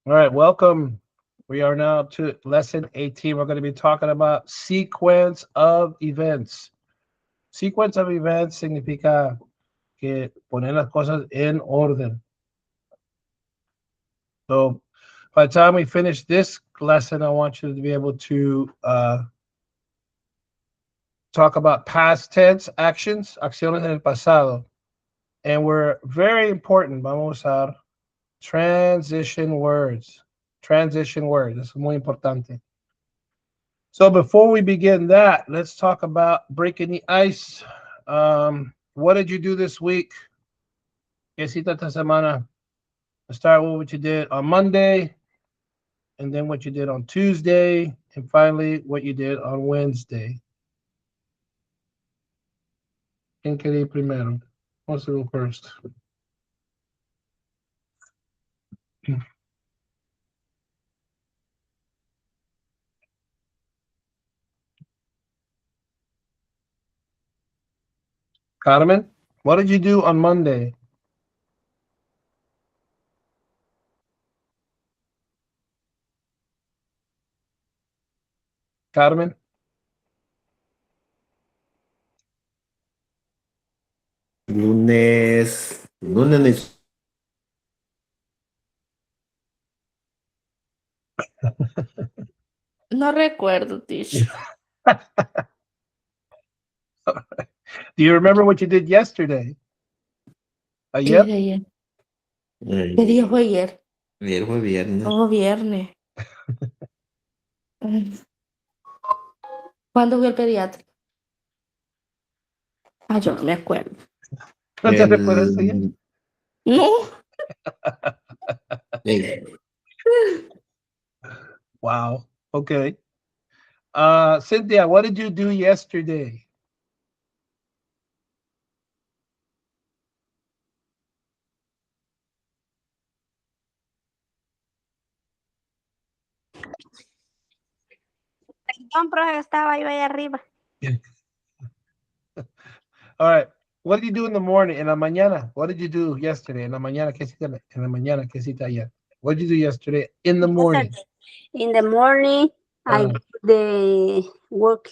All right, welcome. We are now up to lesson 18. We're going to be talking about sequence of events. Sequence of events significa que poner las cosas en orden. So by the time we finish this lesson, I want you to be able to talk about past tense actions, acciones en el pasado. And we're very important. Vamos a usar transition words. Transition words. Eso es muy importante. So before we begin that, let's talk about breaking the ice. What did you do this week? ¿Qué hiciste esta semana? Let's start with what you did on Monday, and then what you did on Tuesday, and finally what you did on Wednesday. ¿Quién quiere ir primero? What's the go first? Carmen, what did you do on Monday? Carmen? Lunes. No recuerdo, teacher. Do you remember what you did yesterday? ¿Qué Ayer? día ayer? Eh, ¿Qué día fue ayer? Ayer fue viernes. Oh, viernes. Mm. ¿Cuándo fui al pediatra? Ah, yo no me acuerdo. ¿No te recuerdas ayer? El, No. el- Wow. Okay. Cynthia, what did you do yesterday? Perdón, profe, estaba yo ahí arriba. All right. What did you do in the morning? En la mañana. What did you do yesterday? En la mañana. ¿Qué hiciste en la mañana? ¿Qué hiciste ayer? What did you do yesterday in the morning? Yesterday, in the morning, I Uh, do the work.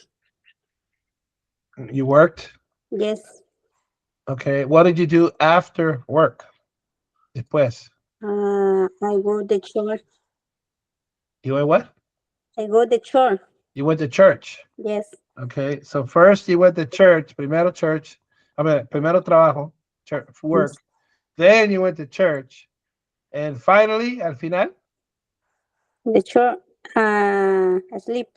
you worked? Yes. Okay. What did you do after work? Después. I go the church. You went what? I go the church. You went to church. Yes. Okay. So first you went to church. Primero church. I mean, primero trabajo. Church, work. Yes. Then you went to church. And finally, al final, The church. Asleep.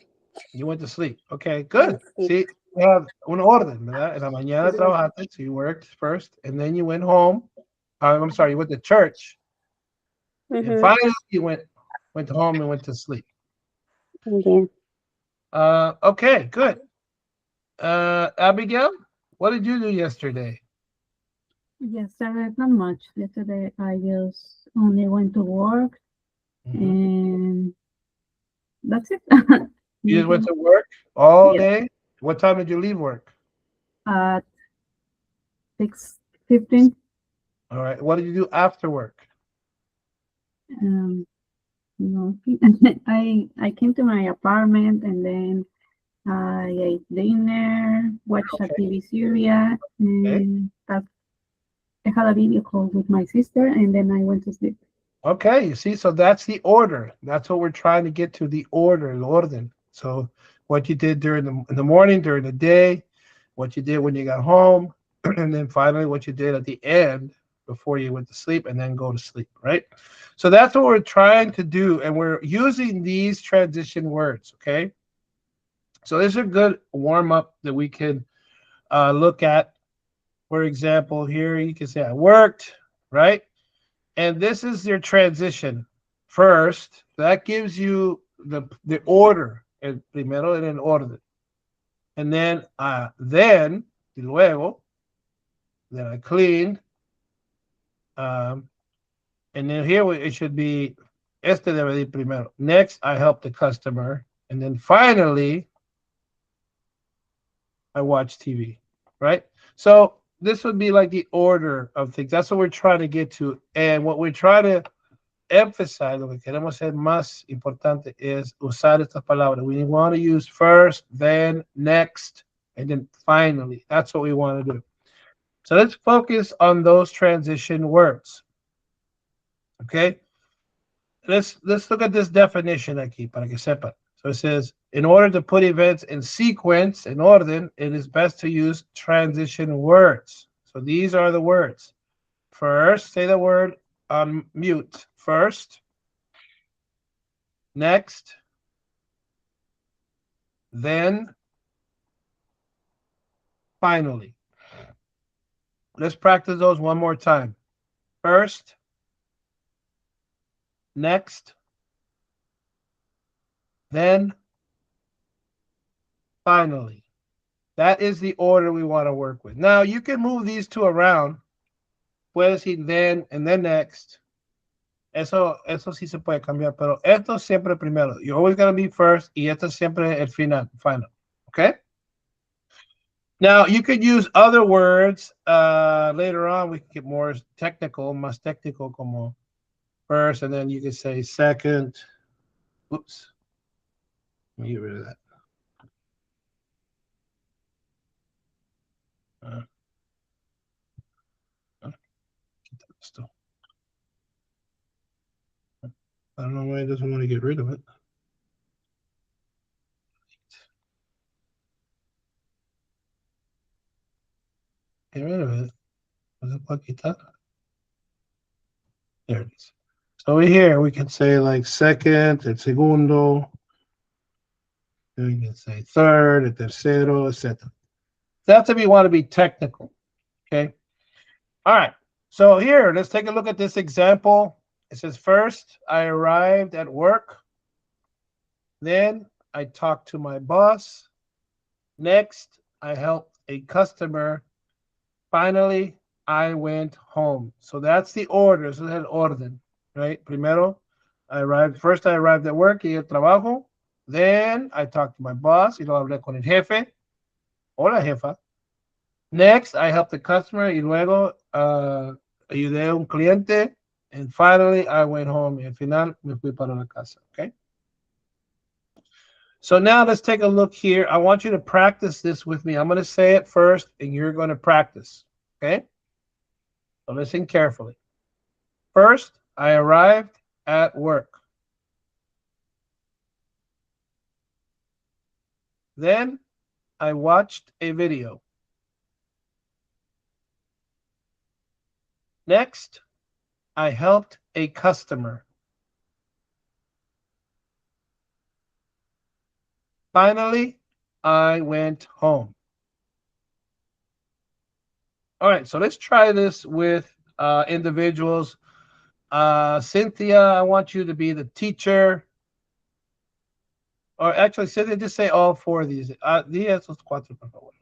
you went to sleep. Okay, Yes. good. See, we have un orden, ¿verdad? En la mañana Yes. trabajaste, so you worked first, and then you went home. I'm sorry, you went to church, and Mm-hmm. finally you went home and went to sleep. Yeah. Okay, good. Abigail, what did you do yesterday? Yesterday, not much. Yesterday, I just only went to work, Mhm. and that's it. You just went Nothing. to work all Yes, day. What time did you leave work? at 6:15. All right. What did you do after work? Um, no, I came to my apartment, and then I ate dinner, watched a Okay. TV series, Okay. and that I had a video call with my sister, and then I went to sleep. Okay, you see, so that's the order. That's what we're trying to get to, the order, el orden. So what you did during in the morning, during the day, what you did when you got home, and then finally what you did at the end before you went to sleep and then go to sleep, right? So that's what we're trying to do, and we're using these transition words, okay? So this is a good warm up that we can look at. For example, here you can say I worked, right? And this is your transition first. That gives you the order, el primero en el orden, and then y luego, then I cleaned, um, and then here it should be este debe ir primero. Next, I help the customer, and then finally, I watch TV, right? So this would be like the order of things. That's what we're trying to get to, and what we're trying to emphasize, lo que queremos ser más importante es usar estas palabras. We want to use first, then, next, and then finally. That's what we want to do. So let's focus on those transition words. Okay? Let's look at this definition aquí para que sepan. So it says, in order to put events in sequence, in orden, it is best to use transition words. So these are the words. First, say the word on mute. First, next, then, finally. Let's practice those one more time. First, next, then, finally. That is the order we want to work with. Now, you can move these two around. Puedes decir then and then next. Eso sí se puede cambiar, pero esto siempre primero. You're always going to be first, y esto siempre el final. Okay? Now, you could use other words. Later on, we can get more technical, más técnico, como first, and then you can say second. Oops. Let me get rid of that. I don't know why it doesn't want to get rid of it. Get rid of it. There it is. So over here, we can say like second, el segundo. Then we can say third, el tercero, etc. That's if you want to be technical. Okay. All right. So here, let's take a look at this example. It says, first, I arrived at work. Then I talked to my boss. Next, I helped a customer. Finally, I went home. So that's the order. So that's orden, right? Primero, first I arrived at work, y el trabajo. Then I talked to my boss. Y luego hablé con el jefe o la jefa. Next, I helped the customer. Y luego ayudé a un cliente. And finally, I went home. Y al final, me fui para la casa. Okay? So now let's take a look here. I want you to practice this with me. I'm going to say it first, and you're going to practice. Okay? So listen carefully. First, I arrived at work. Then, I watched a video. Next, I helped a customer. Finally, I went home. All right, so let's try this with individuals. Cynthia, I want you to be the teacher. Or actually, Cynthia, just say all four of these. Di esos cuatro, por favor.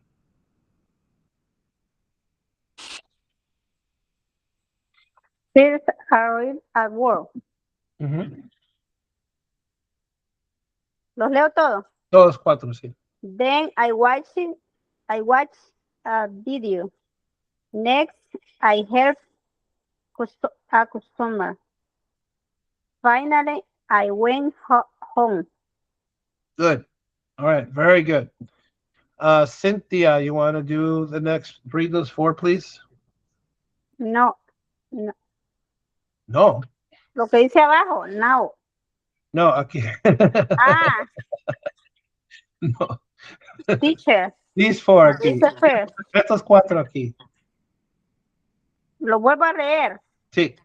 First, I arrived at work. Los leo todos. Todos cuatro, sí. Then I watched a video. Next, I helped a customer. Finally, I went home. Good. All right, very good. Cynthia, you want to do the next, read those four, please? No. No. Lo que dice abajo, no. No, aquí. Ah, No. teacher. These four aquí. Dice first. Estos cuatro aquí. Lo vuelvo a leer. Sí.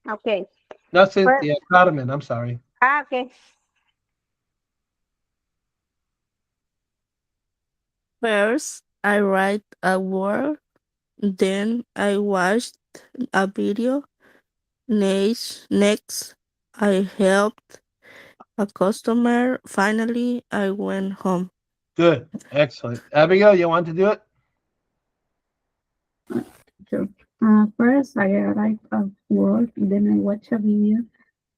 Okay. No, Cynthia, Carmen, I'm sorry. Ah, okay. First, I arrived at work. Then I watched a video. Next, I helped a customer. Finally, I went home. Good. Excellent. Abigail, you want to do it? Sure. First, I arrived at work. Then I watched a video.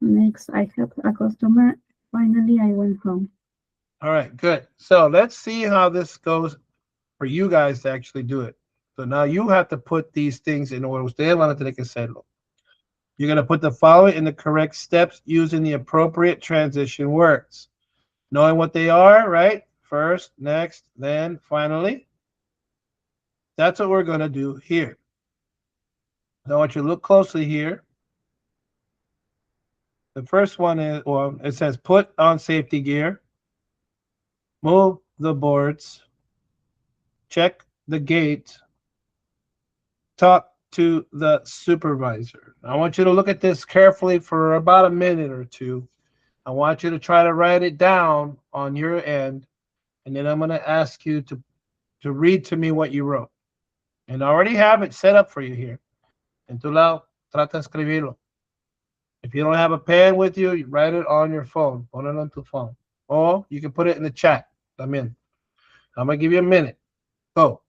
Next, I helped a customer. Finally, I went home. All right, good. So let's see how this goes for you guys to actually do it. So now you have to put these things in order. Ustedes van a tener que hacerlo. You're going to put the following in the correct steps using the appropriate transition words. Knowing what they are, right? First, next, then, finally. That's what we're going to do here. I want you to look closely here. The first one is, well, it says put on safety gear, move the boards, check the gate, talk to the supervisor. I want you to look at this carefully for about a minute or two. I want you to try to write it down on your end, and then I'm going to ask you to read to me what you wrote. And I already have it set up for you here. En tu lado, trata de escribirlo. If you don't have a pen with you, you write it on your phone. Pon it on tu phone. Or you can put it in the chat también. I'm going to give you a minute. Go.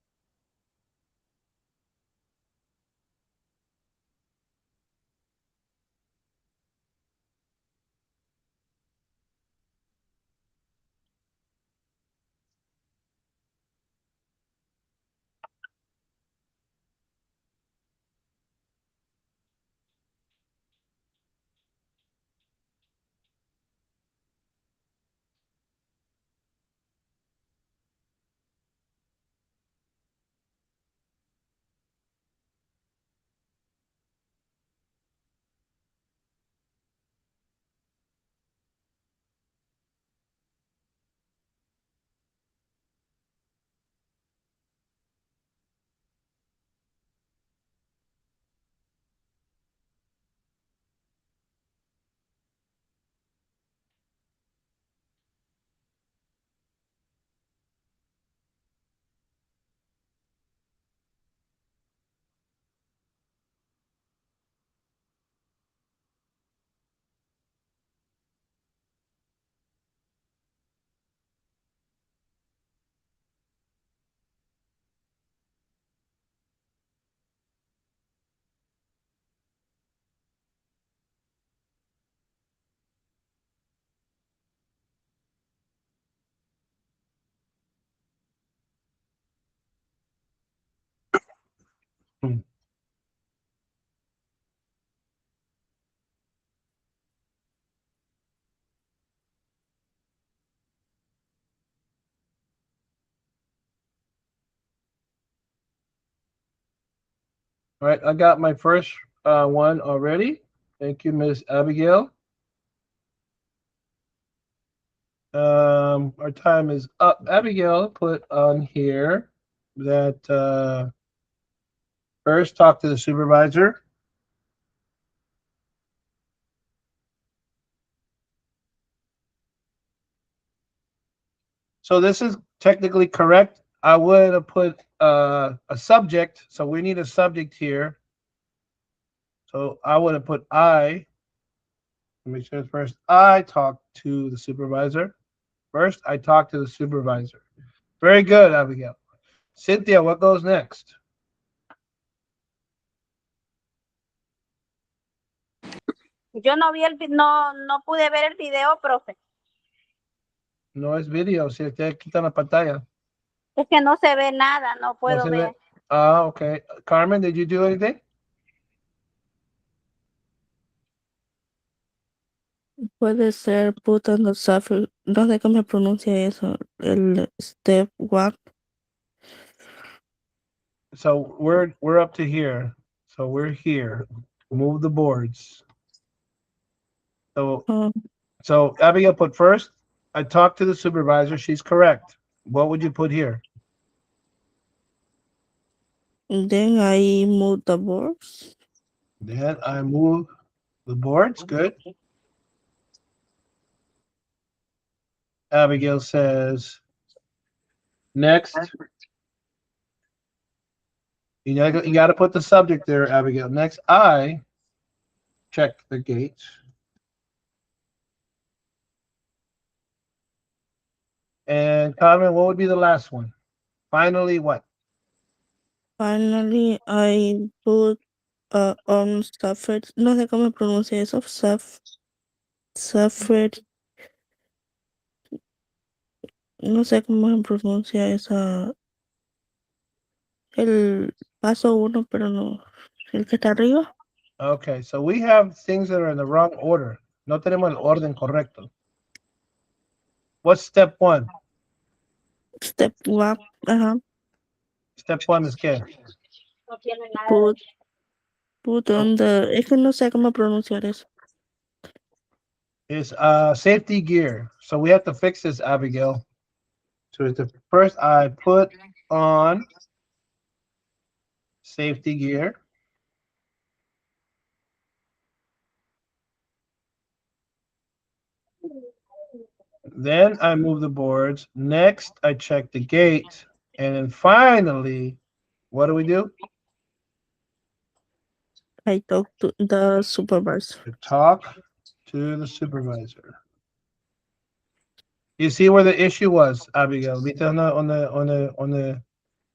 All right, I got my first one already. Thank you, Miss Abigail. Our time is up. Abigail put on here that first talk to the supervisor. So this is technically correct. I would have put a subject. So we need a subject here. So I would have put I. Let me make sure first. I talk to the supervisor. First, I talk to the supervisor. Very good, Abigail. Cynthia, what goes next? Yo no vi no pude ver el video, profe. No es video, si te quitan la pantalla. Es que no se ve nada, no No puedo se ver. ve. Ah, okay. Carmen, did you do anything? Puede ser put on the suffer. No sé cómo se pronuncia eso. El step one. So we're up to here. So we're here. Move the boards. So Um, so Abigail put first. I talked to the supervisor. She's correct. What would you put here? then I move the boards. Then I move the boards. Good. Abigail says, next. You got to put the subject there, Abigail. Next, I check the gate. And Carmen, what would be the last one? Finally, what? Finally, I put on suffered. No sé cómo se pronuncia eso. Suffered. No sé cómo se pronuncia esa. El paso uno, pero no. El que está arriba. Okay, so we have things that are in the wrong order. No tenemos el orden correcto. What's step one? Step one, Step one is qué? No tiene nada put, de... put on es que no sé cómo pronunciar eso. Is safety gear. So we have to fix this, Abigail. So it's the first I put on safety gear. Then I move the boards. Next, I check the gate. And then finally, what do? I talk to the supervisor. We talk to the supervisor. You see where the issue was, Abigail? Viste on the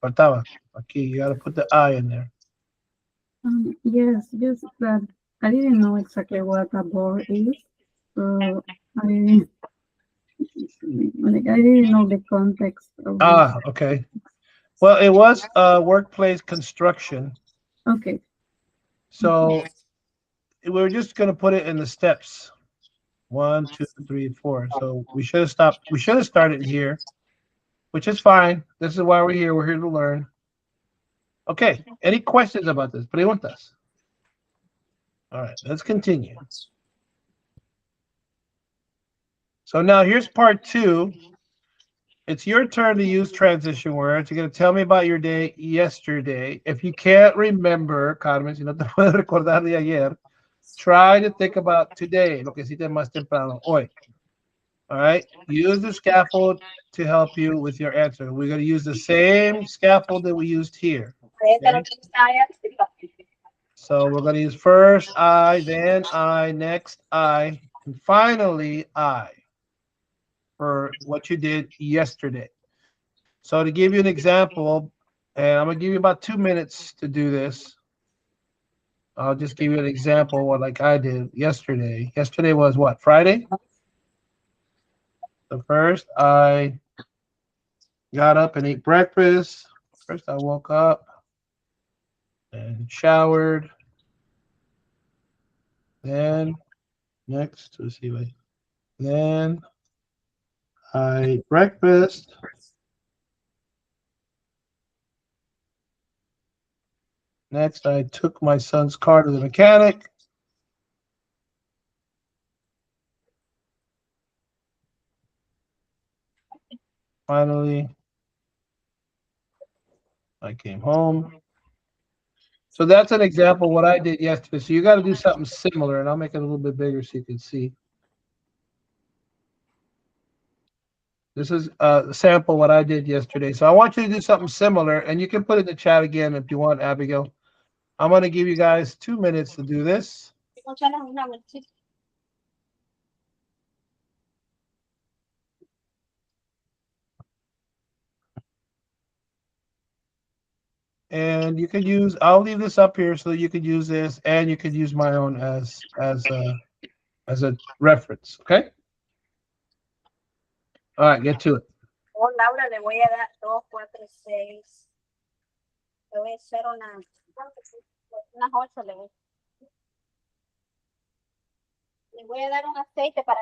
faltaba. Aquí, you gotta put the I in there. Yes, just that I didn't know exactly what a board is. So I I didn't know the context of this. Okay. Well, it was workplace construction. Okay. So we're just gonna put it in the steps. 1, 2, 3, 4. So we should have stopped. We should have started here, which is fine. This is why we're here. We're here to learn. Okay. Any questions about this? Preguntas. All right. Let's continue. So now here's part 2. It's your turn to use transition words. You're going to tell me about your day yesterday. If you can't remember, Carmen, si no te puedes recordar de ayer, try to think about today, lo que hiciste más temprano, hoy. All right? Use the scaffold to help you with your answer. We're going to use the same scaffold that we used here. Okay? So we're going to use first I, then I, next I, and finally I for what you did yesterday. So to give you an example, and I'm gonna give you about 2 minutes to do this. I'll just give you an example what like I did yesterday. Yesterday was what, Friday? So first I got up and ate breakfast. First I woke up and showered. Then next, let's see, wait. Then I ate breakfast. Next, I took my son's car to the mechanic. Finally, I came home. So that's an example of what I did yesterday. So you got to do something similar, and I'll make it a little bit bigger so you can see. This is a sample what I did yesterday. So I want you to do something similar, and you can put it in the chat again if you want, Abigail. I'm going to give you guys 2 minutes to do this. And you can use, I'll leave this up here so you could use this, and you could use my own as a reference. Okay. All right, get to it. Oh, Laura, le voy a dar 2, 4, 6. Le voy a hacer unas 8. Le voy a dar un aceite para...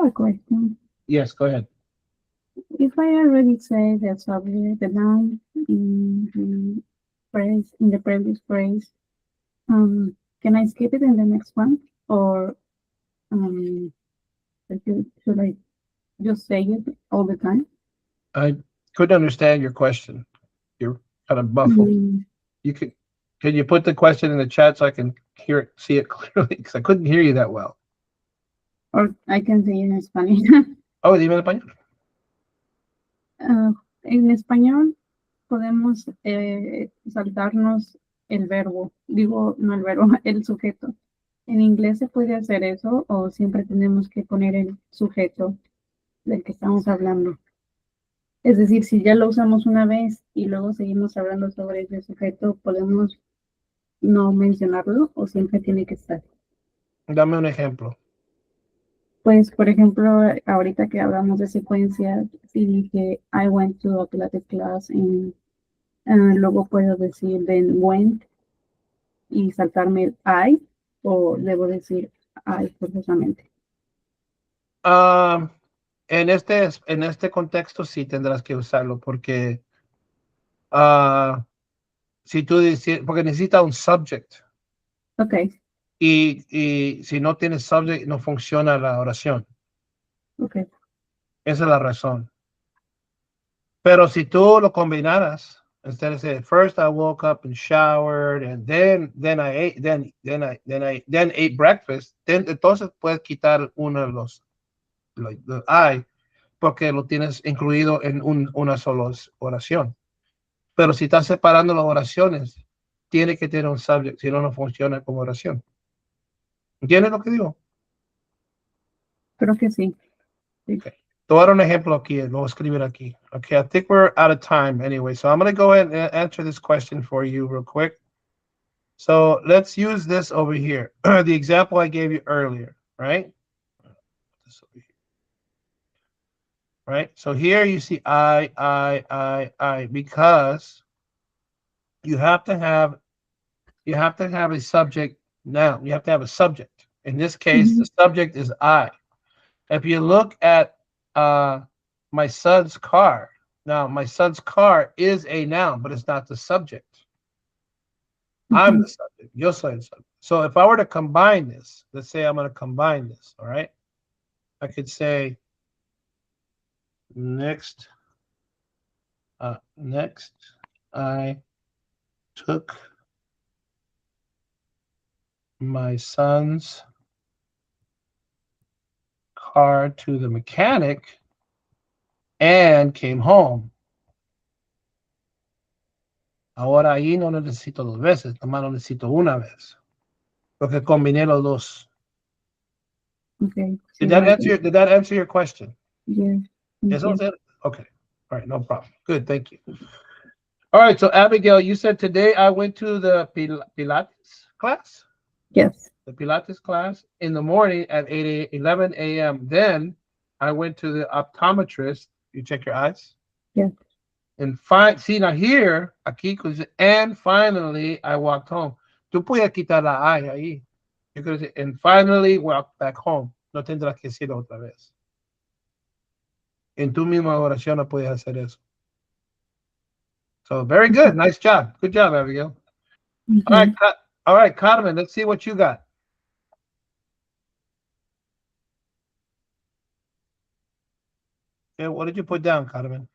have a question. Yes, go ahead. If I already say the subject, the noun in the phrase, in the previous phrase, can I skip it in the next one? Or should I just say it all the time? I couldn't understand your question. You're kind of muffled. Mm, You can you put the question in the chat so I can hear it, see it clearly? Because I couldn't hear you that well. or I can say in Spanish. Oh, dime en español. En español podemos saltarnos el verbo, digo, no el verbo, el sujeto. En inglés se puede hacer eso o siempre tenemos que poner el sujeto del que estamos hablando. Es decir, si ya lo usamos una vez y luego seguimos hablando sobre ese sujeto, podemos no mencionarlo o siempre tiene que estar. Dame un ejemplo. Pues, por ejemplo, ahorita que hablamos de secuencias, si dije I went to a Pilates class, luego puedo decir then went y saltarme el I, o debo decir I forzosamente. En este contexto sí tendrás que usarlo porque si tú dices, porque necesita un subject Ok, y si no tienes subject no funciona la oración. ok. Esa es la razón. Pero si tú lo combinaras, instead of saying first I woke up and showered and then I ate then ate breakfast, entonces puedes quitar uno de los I porque lo tienes incluido en una sola oración. Pero si estás separando las oraciones, tiene que tener un subject, si no, no funciona como oración. ¿Entiendes lo que digo? Creo que sí. Okay. Te voy a dar un ejemplo aquí, lo voy a escribir aquí. Okay, I think we're out of time anyway, so I'm going to go ahead and answer this question for you real quick. So let's use this over here, the example I gave you earlier, right? Right, so here you see I, because you have to have a subject noun. You have to have a subject. In this case, the subject is I. If you look at my son's car, now my son's car is a noun, but it's not the subject. I'm the subject. Yo soy el subject. So if I were to combine this, let's say I'm going to combine this, all right? I could say next I took my son's car to the mechanic and came home. Ahora ahí no necesito dos veces, nomás lo necesito una vez. Porque combiné los dos. Okay. Did that answer your question? Yes. Yes, okay. All right, no problem. Good, thank you. All right, so Abigail, you said today I went to the Pilates class? Yes. The Pilates class in the morning at 11 a.m. Then I went to the optometrist. You check your eyes? Yes. And see, now here, aquí, and finally I walked home. Tú puedes quitar la I ahí. You could say, and finally walked back home. No tendrás que decirlo otra vez. En tu misma oración no puedes hacer eso. So very good. Nice job. Good job, Abigail. All right, Carmen, let's see what you got. Okay, what did you put down, Carmen?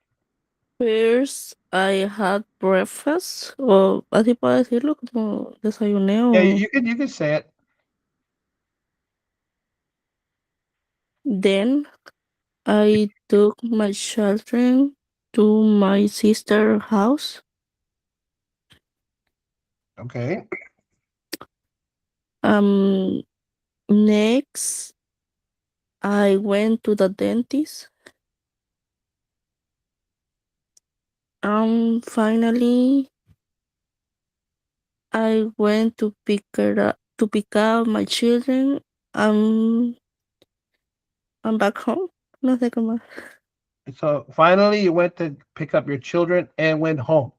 First, I had breakfast, o así puedo decirlo, como desayuné o... Yeah, you can say it. Then, I took my children to my sister's house. Okay. Next, I went to the dentist. Finally, I went to pick up my children. I'm back home. No sé cómo. So finally, you went to pick up your children and went home.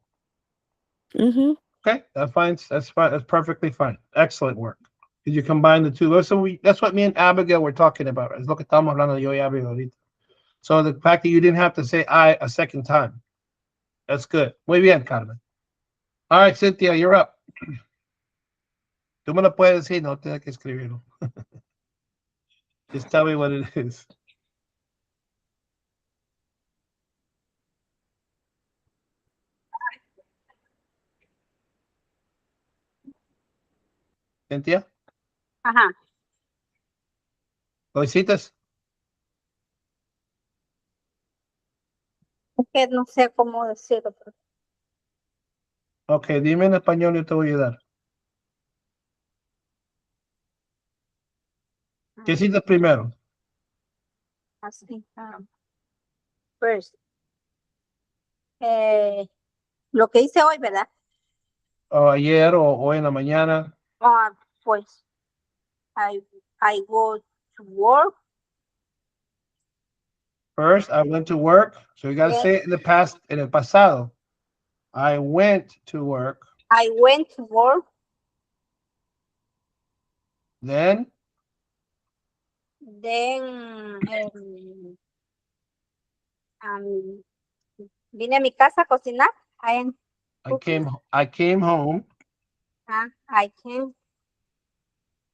Mm-hmm. Okay, that's fine. That's fine. That's perfectly fine. Excellent work. Did you combine the two? That's what me and Abigail were talking about. Es lo que estábamos hablando yo y Abigail ahorita. So the fact that you didn't have to say I a second time. That's good. Muy bien, Carmen. All right, Cynthia, you're up. Tú me lo puedes decir, no tienes que escribirlo. Just tell me what it is. Cynthia, Ajá. ¿lo hiciste? Es que no sé cómo decirlo. Pero... Ok, dime en español y yo te voy a ayudar. ¿Qué hiciste primero? Así. First. Lo que hice hoy, ¿verdad? O ayer o hoy en la mañana. Pues I go to work. First, I went to work. So you got to Yes. say it in the past, en el pasado. I went to work. I went to work. Then, vine a mi casa a cocinar. I came home I came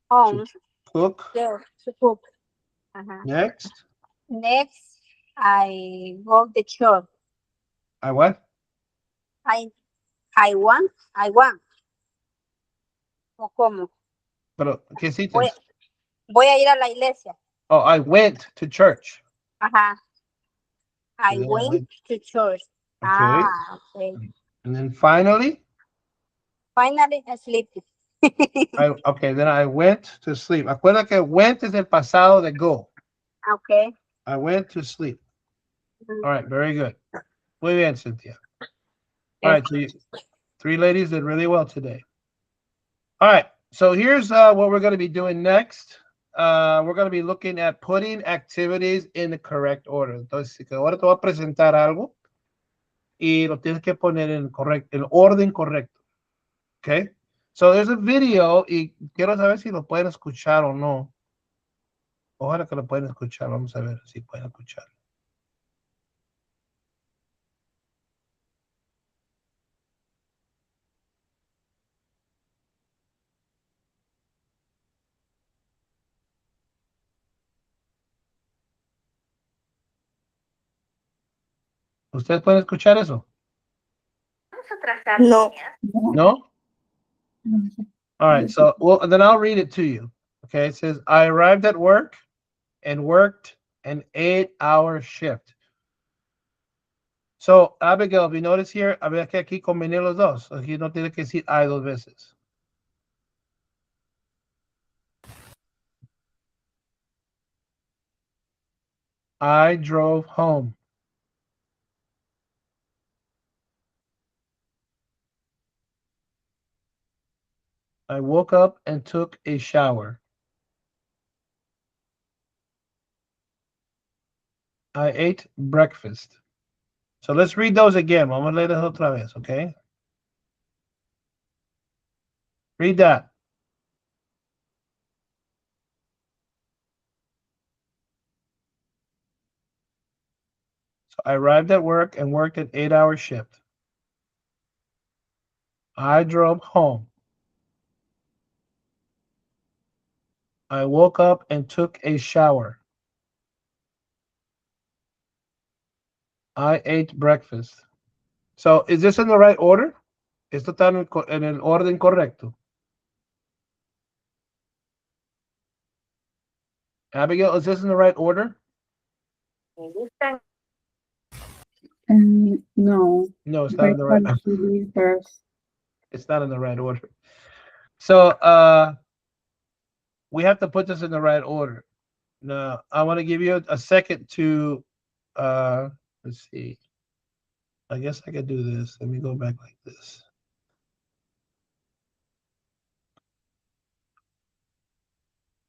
home cook. to cook. Next, Next, I go to church. I what? I want. ¿O cómo? Pero, ¿qué hiciste? Voy a ir a la iglesia. Oh, I went to church. Ajá. I Yeah. went to church. Okay. Okay. And then finally, Finally, I sleep. then I went to sleep. Acuérdate que went es el pasado de go. Okay. I went to sleep. All right, very good. Muy bien, Cynthia. All right, so 3 ladies did really well today. All right, so here's what we're going to be doing next. We're going to be looking at putting activities in the correct order. Entonces, ahora te voy a presentar algo y lo tienes que poner en el orden correcto. Okay? So there's a video y quiero saber si lo pueden escuchar o no. Ojalá que lo pueden escuchar. Vamos a ver si pueden escuchar. ¿Ustedes pueden escuchar eso? No. No? All right, so then I'll read it to you. Okay, it says, I arrived at work and worked an 8-hour shift. So, Abigail, if you notice here, a ver que aquí combiné los dos. Aquí no tiene que decir I 2 veces. I drove home. I woke up and took a shower. I ate breakfast. So let's read those again. Vamos a leerlas otra vez, okay? Read that. So I arrived at work and worked an 8-hour shift. I drove home. I woke up and took a shower. I ate breakfast. So is this in the right order? ¿Esto está en el orden correcto? Abigail, is this in the right order? No. No, it's not in the right. First. It's not in the right order. So we have to put this in the right order. Now I want to give you a second to let's see. I guess I could do this. Let me go back like this.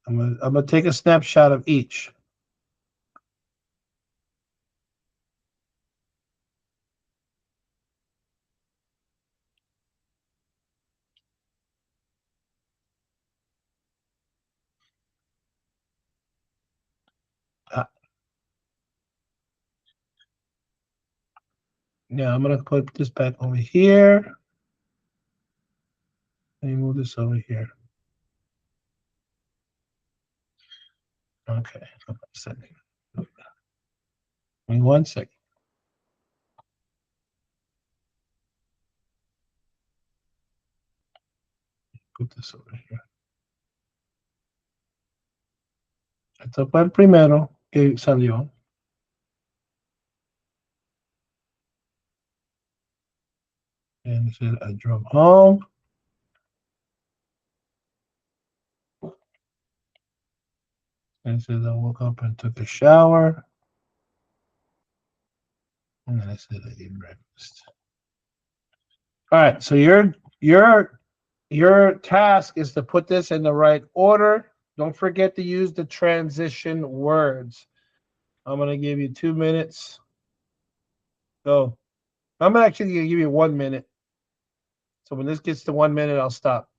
I'm gonna take a snapshot of each. Yeah, I'm gonna put this back over here. Let me move this over here. Okay, hold on a second. Give me 1 second. Put this over here. Esto fue el primero que salió. And it said I drove home. And it says I woke up and took a shower. And then I said I ate breakfast. All right, so your task is to put this in the right order. Don't forget to use the transition words. I'm gonna give you 2 minutes. Go. I'm actually gonna give you 1 minute. So when this gets to 1 minute, I'll stop.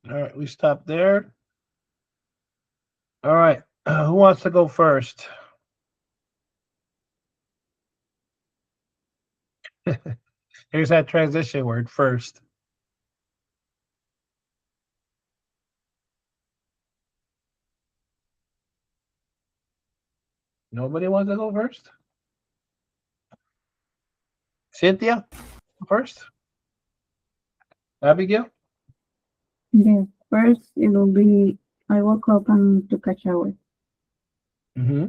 All right, we stop there. All right, who wants to go first? Here's that transition word first. Nobody wants to go first? Cynthia, first? Abigail? Yes, first it will be I woke up and took a shower. Mm-hmm.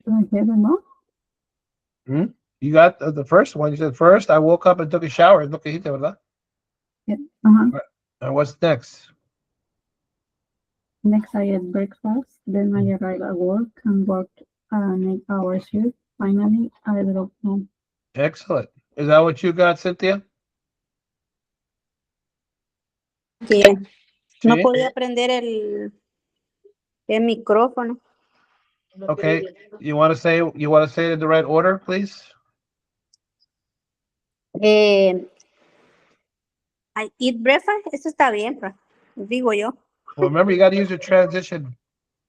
Do I say them all? You got the first one. You said first, I woke up and took a shower. Look at ¿verdad? Uh-huh. And what's next? Next, I ate breakfast. Then I arrived at work and worked an 8-hour shift. Finally, I drove home. Excellent. Is that what you got, Cynthia? Sí. No Sí. podía prender el micrófono. Okay. You want to say it in the right order, please? I eat breakfast, eso está bien, pues, digo yo. Well, remember, you got to use your transition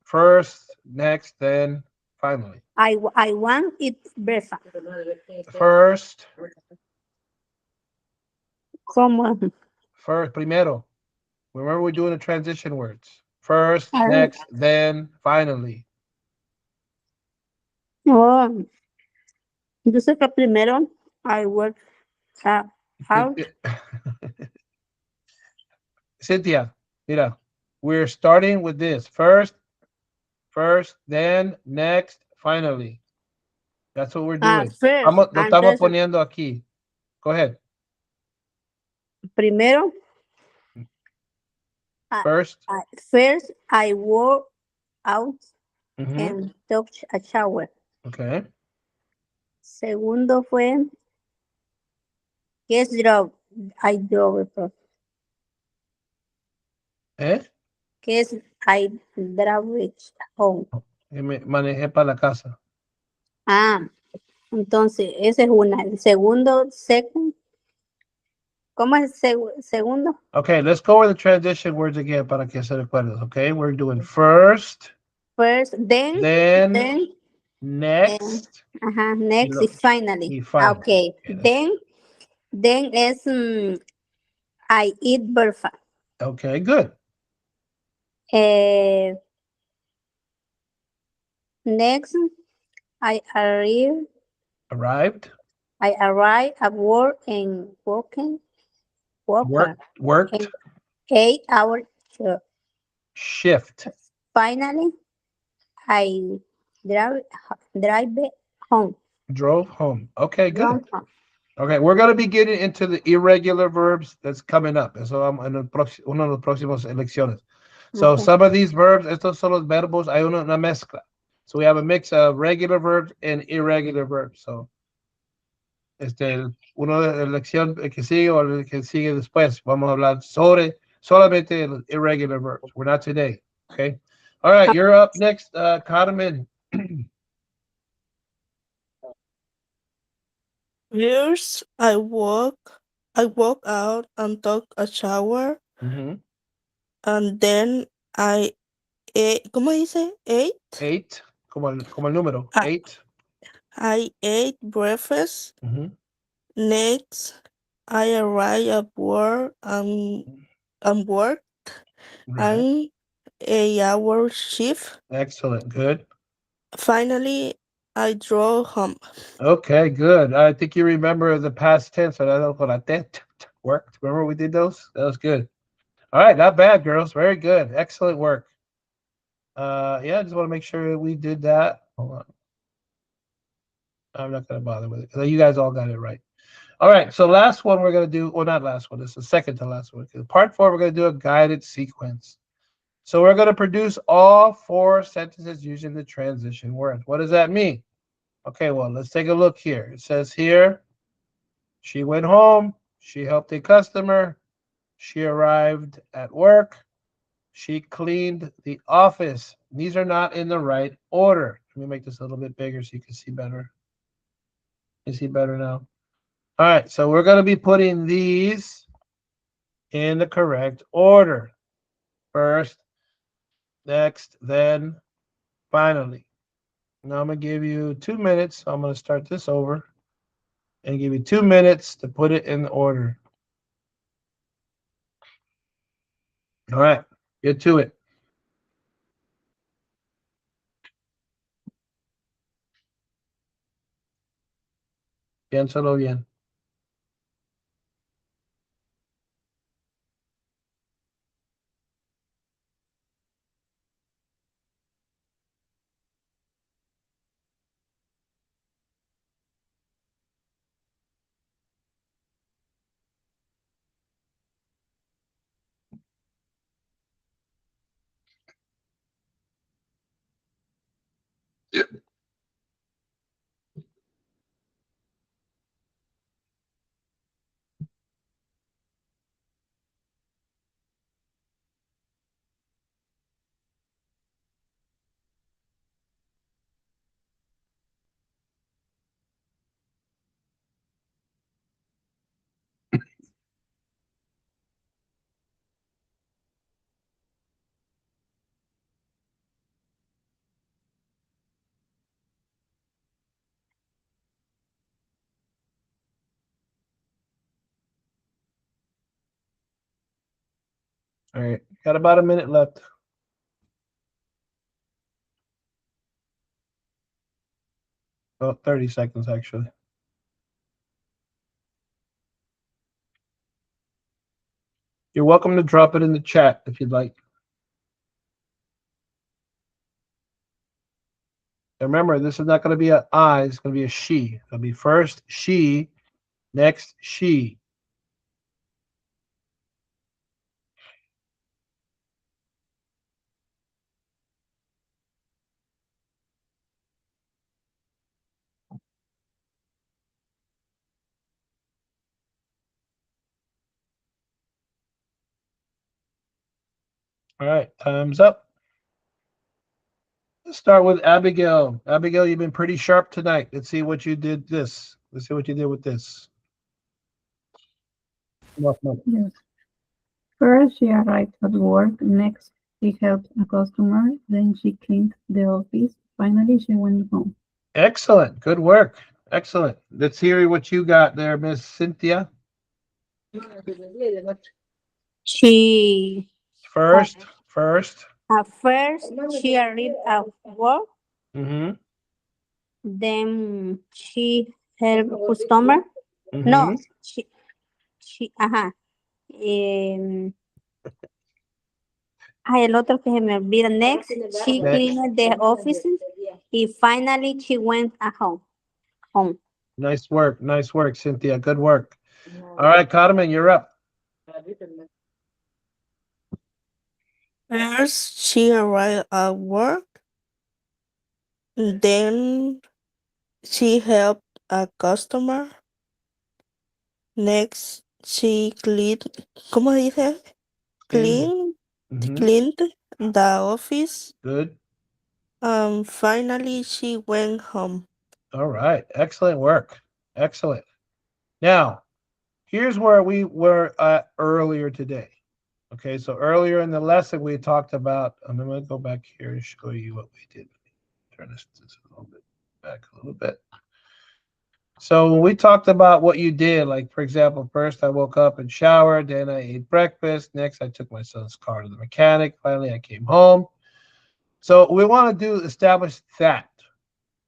first, next, then finally. I want eat breakfast. First, ¿Cómo? primero. Remember, we're doing the transition words. First, Ah. next, then, finally. Oh. Entonces que primero I work out. Cynthia, mira, we're starting with this. First, then, next, finally. That's what we're doing. First, Lo estamos antes, poniendo aquí. Go ahead. primero, First. first I walk out Mhm. and took a shower. Okay. Segundo fue yes, I drove. Yes, I drove home. Manejé para la casa. Entonces, esa es una. El segundo, second. ¿Cómo es el segundo? Okay, let's go over the transition words again para que se recuerden. Okay, we're doing first. First, then next. Next y finally. Okay. Yes. Then es I eat breakfast. Okay, good. Next, I arrive. Arrived. I arrive at work and working worker Worked. in 8 hour Shift. Finally, I drive home. Drove home. Okay, good. Drove home. Okay, we're going to be getting into the irregular verbs that's coming up. Eso vamos en uno de los próximos lecciones. So Okay. some of these verbs, estos son los verbos, hay una mezcla. So we have a mix of regular verbs and irregular verbs. So uno de la lección que sigue o el que sigue después, vamos a hablar sobre solamente los irregular verbs. We're not today. Okay. All right, you're up next, Carmen. First, I walk out and took a shower, Mm-hmm. and then I ate. ¿Cómo dice? Ate. 8, como el número. Ah. 8. I ate breakfast. Mm-hmm. Next, I arrived at work and worked Right. an 8 hour shift. Excellent. Good. Finally, I drove home. Okay, good. I think you remember the past tense. Worked. Remember we did those? That was good. All right, not bad, girls. Very good. Excellent work. Yeah, I just want to make sure we did that. Hold on. I'm not going to bother with it because you guys all got it right. All right, so last one we're going to do, well, not last one. This is the second to last one. Part 4, we're going to do a guided sequence. So we're going to produce all 4 sentences using the transition word. What does that mean? Okay, well, let's take a look here. It says here, she went home, she helped a customer, she arrived at work, she cleaned the office. These are not in the right order. Let me make this a little bit bigger so you can see better. You see better now? All right, so we're going to be putting these in the correct order. First, next, then, finally. Now I'm going to give you 2 minutes. So I'm going to start this over and give you 2 minutes to put it in order. All right, get to it. Piénsalo bien. All right, got about a minute left. About 30 seconds, actually. You're welcome to drop it in the chat if you'd like. Remember, this is not going to be an I, it's going to be a she. It'll be first she, next she. All right, time's up. Let's start with Abigail. Abigail, you've been pretty sharp tonight. Let's see what you did this. Let's see what you did with this. Yes. First, she arrived at work. Next, she helped a customer. Then she cleaned the office. Finally, she went home. Excellent. Good work. Excellent. Let's hear what you got there, Miss Cynthia. She First. at first she arrived at work. Mhm. Then she help customer. No, Mhm. she, ajá. El otro que se me olvida. Next, she Next. cleaned the offices. Y finally, she went at home. Nice work. Nice work, Cynthia. Good work. All right, Carmen, you're up. First, she arrived at work. Then she helped a customer. Next, she cleaned. ¿Cómo dice? Clean, Mhm. cleaned the office. Good. Finally, she went home. All right. Excellent work. Excellent. Now, here's where we were at earlier today. Okay, so earlier in the lesson, we talked about, I'm going to go back here and show you what we did. Turn this a little bit back a little bit. So when we talked about what you did, like for example, first I woke up and showered, then I ate breakfast. Next, I took my son's car to the mechanic. Finally, I came home. So we want to establish that.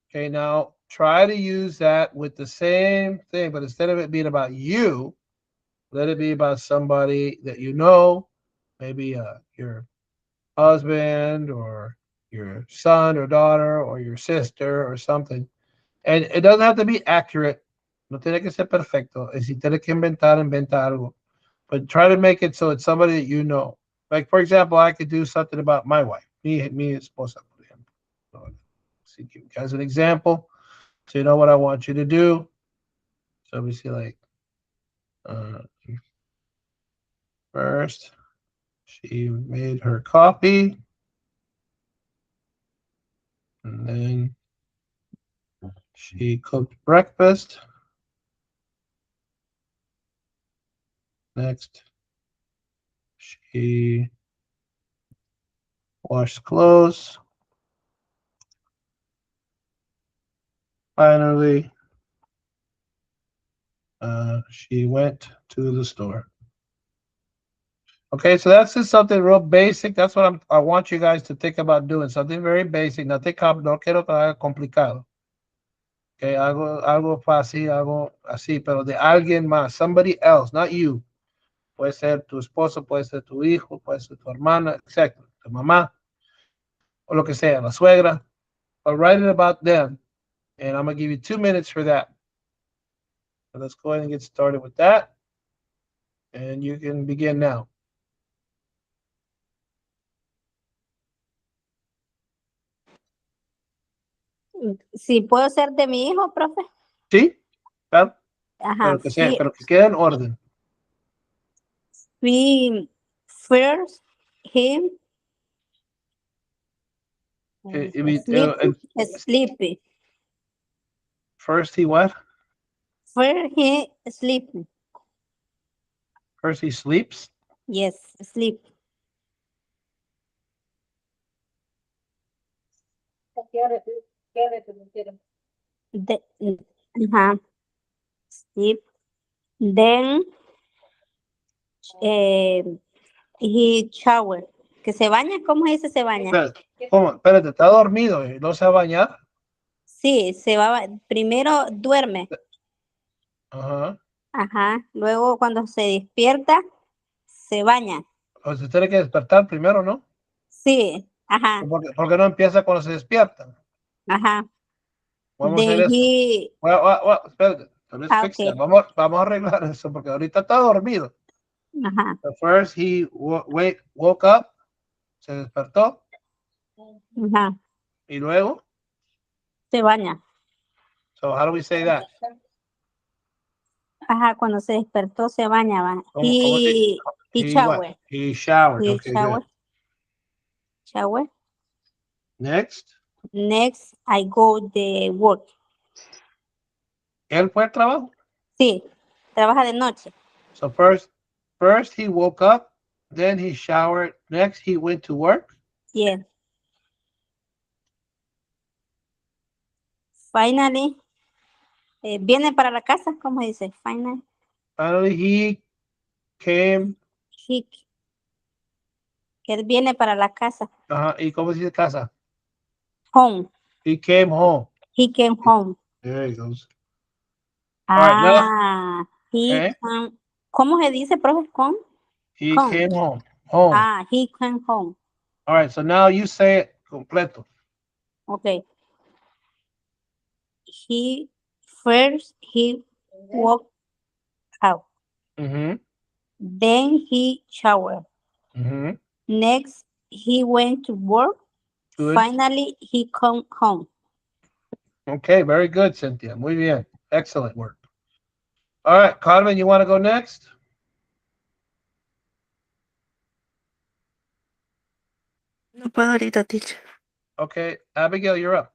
Okay, now try to use that with the same thing, but instead of it being about you, let it be about somebody that you know, maybe your husband or your son or daughter or your sister or something. And it doesn't have to be accurate. No tiene que ser perfecto. Y si tienes que inventar, inventa algo. But try to make it so it's somebody that you know. Like, for example, I could do something about my wife, me esposa, por ejemplo. So, give you guys an example. So you know what I want you to do. So we see like, uh, first, she made her coffee. And then she cooked breakfast. Next, she washed clothes. Finally, she went to the store. Okay, so that's just something real basic. That's what I want you guys to think about doing. Something very basic. No quiero que lo haga complicado. Okay, algo fácil, algo así, pero de alguien más, somebody else, not you. Puede ser tu esposo, puede ser tu hijo, puede ser tu hermana, etc. Tu mamá, o lo que sea, la suegra. But write it about them. And I'm going to give you 2 minutes for that. So let's go ahead and get started with that. And you can begin now. Si puedo ser de mi hijo, profe. ¿Sí? Claro. Ajá, Pero que quede en orden. we first him sleepy. First he what? First he sleepy. First he sleeps. Yes, sleep. Ajá, sleep. Then he shower. ¿Que se baña? ¿Cómo dice se baña? ¿Cómo? Espérate, está dormido y no se va a bañar. Sí, primero duerme. Ajá. Ajá. Luego cuando se despierta, se baña. O se tiene que despertar primero, ¿no? Sí, ajá. Porque no empieza cuando se despierta. Ajá. Vamos a hacer eso. Espérate. Okay. Vamos a arreglar eso porque ahorita está dormido. Ajá. So first he woke up, se despertó. Ajá. Y luego. Se baña. So how do we say that? Ajá, cuando se despertó se baña. He showered. He Okay, shower. good. Shower. Next. Next, I go to work. ¿Él fue al trabajo? Sí, trabaja de noche. So first he woke up, then he showered, next he went to work. Yeah. Finally, viene para la casa, ¿cómo dice? Finally he came. Que él viene para la casa. ¿Y cómo se dice casa? Home. He came home. He came home. There he goes. All right, now, Ah, he okay. came. ¿Cómo se dice, profe? Come? He Come. came home. Home. Ah, he came home. All right, so now you say it completo. Okay. He walked out. Mm-hmm. Then he showered. Mm-hmm. Next, he went to work. Good. Finally, he come home. Okay, very good, Cynthia. Muy bien. Excellent work. All right, Carmen, you want to go next? No puedo ahorita, teacher. Okay, Abigail, you're up.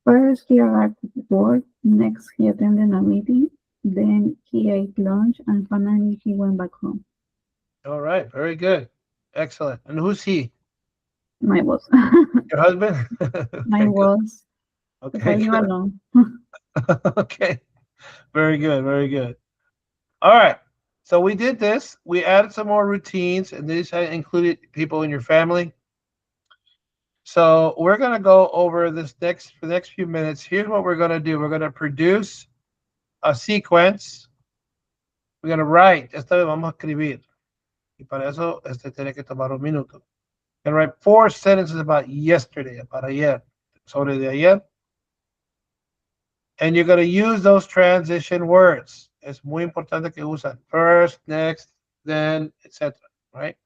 First, he arrived at work. Next, he attended a meeting. Then he ate lunch, and finally, he went back home. All right, very good. Excellent. And who's he? My boss. Your husband? My Okay, good. boss. Because I Okay, live good. alone. Okay, very good, very good. All right, so we did this. We added some more routines, and these included people in your family. So we're going to go over this for the next few minutes. Here's what we're going to do. We're going to produce a sequence. We're going to write. Esta vez vamos a escribir. Y para eso tiene que tomar un minuto. And write 4 sentences about yesterday, about ayer, sobre de ayer. And you're going to use those transition words. Es muy importante que usan first, next, then, etc. Right?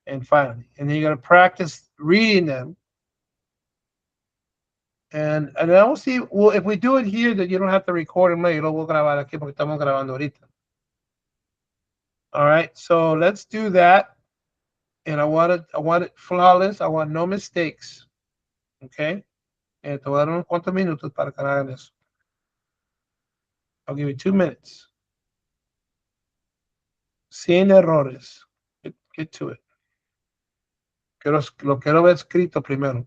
And finally. And then you're going to practice reading them. And then we'll see. Well, if we do it here, that you don't have to record them later. We'll grabar aquí porque estamos grabando ahorita. All right. So let's do that. And I want it flawless. I want no mistakes. Okay. Te voy a dar unos cuantos minutos para que hagan eso. I'll give you 2 minutes. Sin errores. Get to it. Lo quiero ver escrito primero.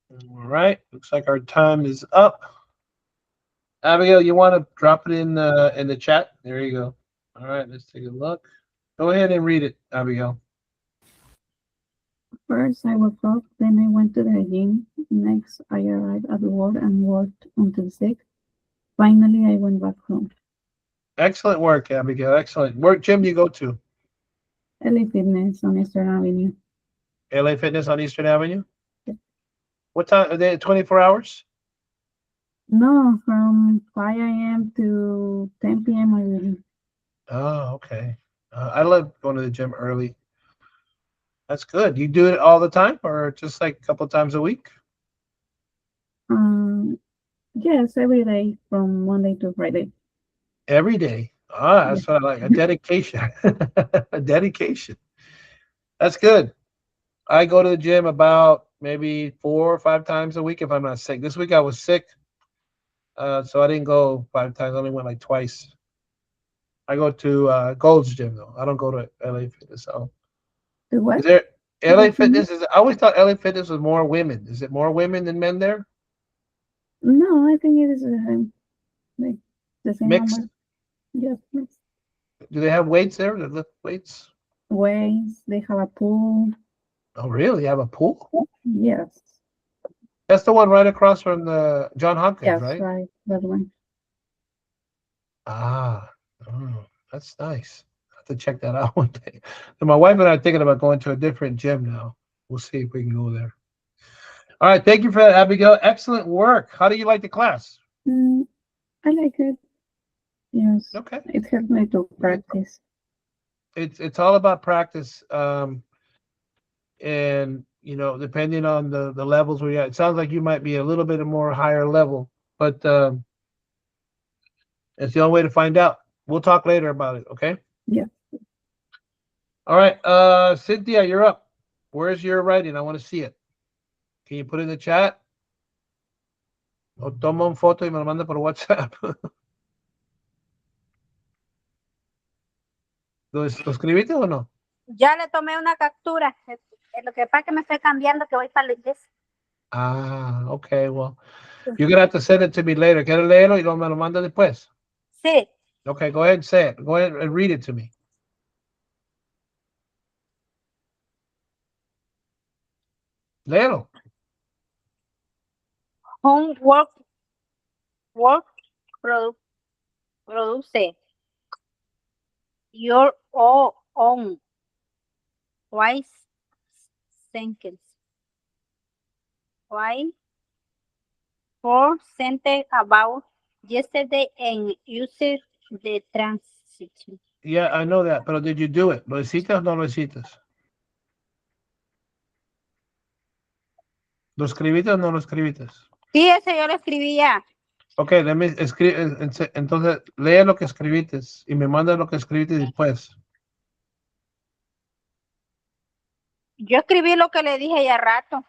All right. Looks like our time is up. Abigail, you want to drop it in the chat? There you go. All right. Let's take a look. Go ahead and read it, Abigail. First, I woke up, then I went to the gym. Next, I arrived at work and worked until 6. Finally, I went back home. Excellent work, Abigail. Excellent. What gym do you go to? LA Fitness on Eastern Avenue. LA Fitness on Eastern Avenue? Yeah. What time? Are they 24 hours? No, from 5 a.m. to 10 p.m. I really. Oh, okay. I love going to the gym early. That's good. You do it all the time or just like a couple times a week? Yes, every day from Monday to Friday. Every day. Ah, that's what I like. A dedication. A dedication. That's good. I go to the gym about maybe 4 or 5 times a week if I'm not sick. This week I was sick, so I didn't go 5 times. I only went like twice. I go to Gold's Gym though. I don't go to LA Fitness. So The what? is there LA What Fitness? I always thought LA Fitness was more women. Is it more women than men there? No, I think it is like the same Mixed? number. Yes, mixed. Do they have weights there? They lift weights? Ways, they have a pool. Oh, really? You have a pool? Yes. That's the one right across from the John Hopkins, Yes, right? right. That one. Ah, oh, that's nice. I have to check that out one day. So my wife and I are thinking about going to a different gym now. We'll see if we can go there. All right, thank you for that, Abigail. Excellent work. How do you like the class? I like it. Yes. Okay. It helps me to practice. It's all about practice. And you know, depending on the levels where you're at, it sounds like you might be a little bit more higher level, but it's the only way to find out. We'll talk later about it, okay? Yeah. All right, Cynthia, you're up. Where's your writing? I want to see it. Can you put it in the chat? O toma un foto y me lo manda por WhatsApp. ¿Lo escribiste o no? Ya le tomé una captura. Lo que pasa es que me estoy cambiando, que voy para la iglesia. Ah, okay, well, you're gonna have to send it to me later. ¿Quieres leerlo y luego me lo manda después? Sí. Okay, go ahead and say it. Go ahead and read it to me. Léelo. Homework produce your own wise sentence. Why? For sentence about yesterday and use the transition. Yeah, I know that, pero did you do it? ¿Lo hiciste o no lo hiciste? ¿Lo escribiste o no lo escribiste? Sí, ese yo lo escribí ya. Okay, entonces lee lo que escribiste y me manda lo que escribiste después. Yo escribí lo que le dije ya rato.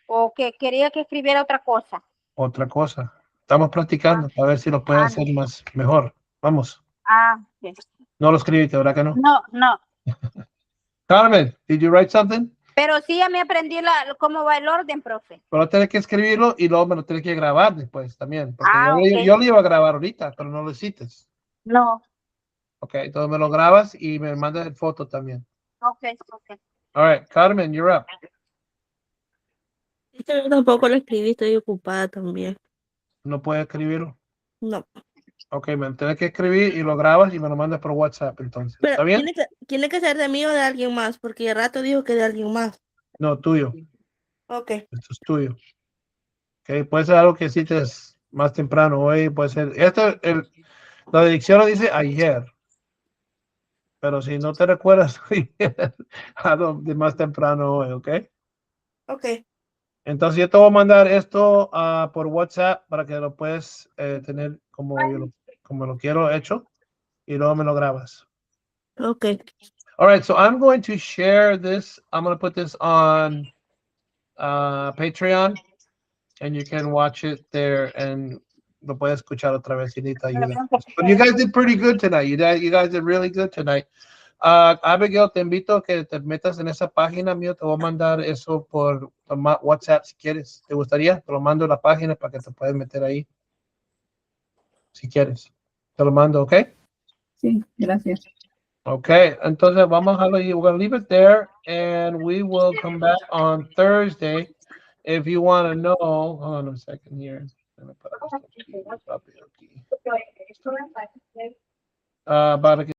O que quería que escribiera otra cosa. Otra cosa. Estamos practicando a ver si lo puedes hacer mejor. Vamos. Okay. No lo escribiste, ¿verdad que no? No. Carmen, did you write something? Pero sí ya me aprendí cómo va el orden, profe. Pero tienes que escribirlo y luego me lo tienes que grabar después también. Porque Okay. yo lo iba a grabar ahorita, pero no lo hiciste. No. Ok, entonces me lo grabas y me mandas el foto también. Okay. All right, Carmen, you're up. Yo tampoco lo escribí, estoy ocupada también. ¿No puedes escribirlo? No. Ok, me lo tienes que escribir y lo grabas y me lo mandas por WhatsApp entonces. Pero ¿Está bien? tiene que ser de mí o de alguien más, porque el rato dijo que de alguien más. No, tuyo. Ok. Esto es tuyo. Ok, puede ser algo que hiciste más temprano hoy, puede ser. La dirección lo dice ayer. Pero si no te recuerdas, algo de más temprano hoy, ¿ok? Ok. Entonces yo te voy a mandar esto por WhatsApp para que lo puedas tener como lo quiero hecho y luego me lo grabas. Ok. All right, so I'm going to share this. I'm going to put this on Patreon and you can watch it there and lo puedes escuchar otra vez si necesitas ayuda. But you guys did pretty good tonight. You guys did really good tonight. Abigail, te invito a que te metas en esa página mío. Te voy a mandar eso por WhatsApp si quieres. ¿Te gustaría? Te lo mando en la página para que te puedas meter ahí. Si quieres. Te lo mando, ¿ok? Sí, gracias. Okay, entonces vamos a dejarlo ahí. We're going to leave it there and we will come back on Thursday. If you want to know, hold on a second here. Para que